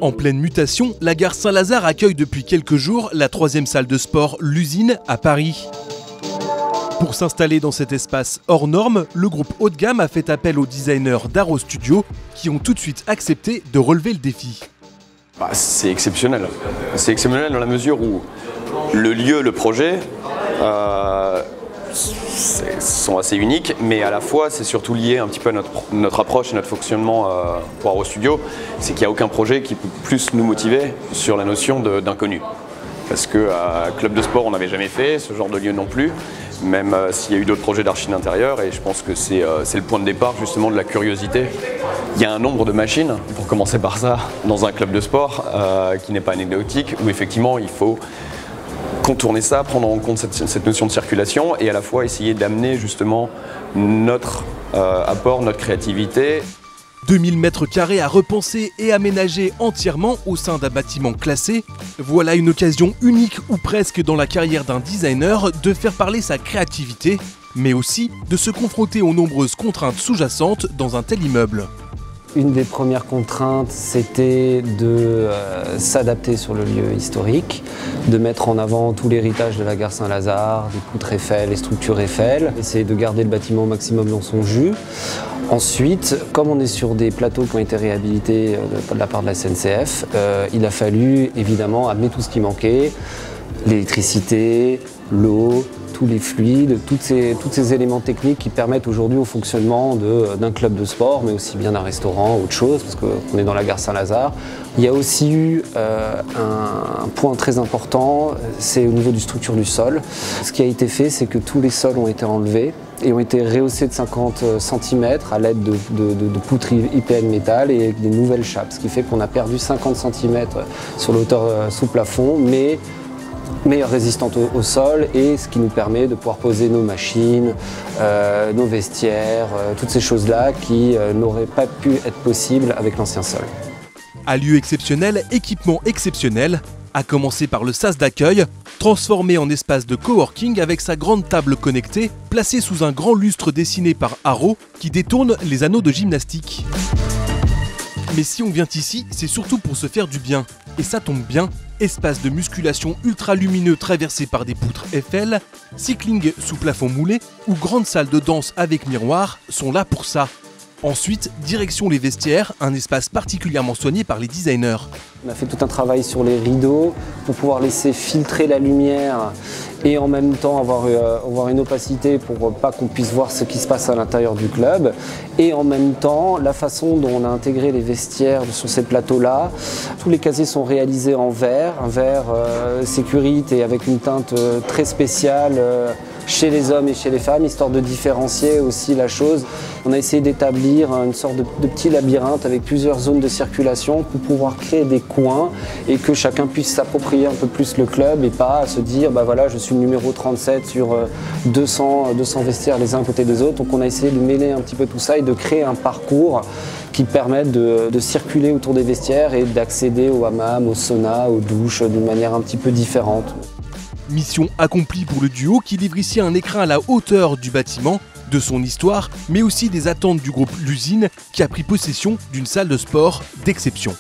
En pleine mutation, la gare Saint-Lazare accueille depuis quelques jours la 3e salle de sport, l'Usine, à Paris. Pour s'installer dans cet espace hors norme, le groupe haut de gamme a fait appel aux designers d'Arrow Studio qui ont tout de suite accepté de relever le défi. C'est exceptionnel. C'est exceptionnel dans la mesure où le lieu, le projet sont assez uniques, mais à la fois c'est surtout lié un petit peu à notre approche et notre fonctionnement pour Arrow Studio. C'est qu'il n'y a aucun projet qui peut plus nous motiver sur la notion d'inconnu. Parce que club de sport on n'avait jamais fait, ce genre de lieu non plus, même s'il y a eu d'autres projets d'archi d'intérieur, et je pense que c'est le point de départ justement de la curiosité. Il y a un nombre de machines, pour commencer par ça, dans un club de sport qui n'est pas anecdotique, où effectivement il faut contourner ça, prendre en compte cette notion de circulation et à la fois essayer d'amener justement notre apport, notre créativité. 2000 m² à repenser et aménager entièrement au sein d'un bâtiment classé. Voilà une occasion unique ou presque dans la carrière d'un designer de faire parler sa créativité, mais aussi de se confronter aux nombreuses contraintes sous-jacentes dans un tel immeuble. Une des premières contraintes, c'était de s'adapter sur le lieu historique, de mettre en avant tout l'héritage de la gare Saint-Lazare, des poutres Eiffel, les structures Eiffel, essayer de garder le bâtiment au maximum dans son jus. Ensuite, comme on est sur des plateaux qui ont été réhabilités de la part de la SNCF, il a fallu évidemment amener tout ce qui manquait, l'électricité, l'eau, tous les fluides, tous ces éléments techniques qui permettent aujourd'hui au fonctionnement d'un club de sport, mais aussi bien d'un restaurant, autre chose, parce qu'on est dans la gare Saint-Lazare. Il y a aussi eu un point très important, c'est au niveau du structure du sol. Ce qui a été fait, c'est que tous les sols ont été enlevés et ont été rehaussés de 50 cm à l'aide de poutres IPN métal et avec des nouvelles chapes, ce qui fait qu'on a perdu 50 cm sur la hauteur sous plafond, mais meilleure résistante au sol, et ce qui nous permet de pouvoir poser nos machines, nos vestiaires, toutes ces choses-là qui n'auraient pas pu être possibles avec l'ancien sol. À lieu exceptionnel, équipement exceptionnel, à commencer par le sas d'accueil, transformé en espace de coworking avec sa grande table connectée, placée sous un grand lustre dessiné par Arrow qui détourne les anneaux de gymnastique. Mais si on vient ici, c'est surtout pour se faire du bien. Et ça tombe bien, espace de musculation ultra lumineux traversé par des poutres Eiffel, cycling sous plafond moulé ou grande salle de danse avec miroir sont là pour ça. Ensuite, direction les vestiaires, un espace particulièrement soigné par les designers. On a fait tout un travail sur les rideaux pour pouvoir laisser filtrer la lumière et en même temps avoir une opacité pour pas qu'on puisse voir ce qui se passe à l'intérieur du club. Et en même temps, la façon dont on a intégré les vestiaires sur ces plateaux-là, tous les casiers sont réalisés en verre, un verre sécurité avec une teinte très spéciale chez les hommes et chez les femmes, histoire de différencier aussi la chose. On a essayé d'établir une sorte de petit labyrinthe avec plusieurs zones de circulation pour pouvoir créer des coins et que chacun puisse s'approprier un peu plus le club et pas se dire bah voilà, je suis le numéro 37 sur 200 vestiaires les uns à côté des autres. Donc on a essayé de mêler un petit peu tout ça et de créer un parcours qui permette de circuler autour des vestiaires et d'accéder au hammam, au sauna, aux douches d'une manière un petit peu différente. Mission accomplie pour le duo qui livre ici un écrin à la hauteur du bâtiment, de son histoire, mais aussi des attentes du groupe L'Usine qui a pris possession d'une salle de sport d'exception.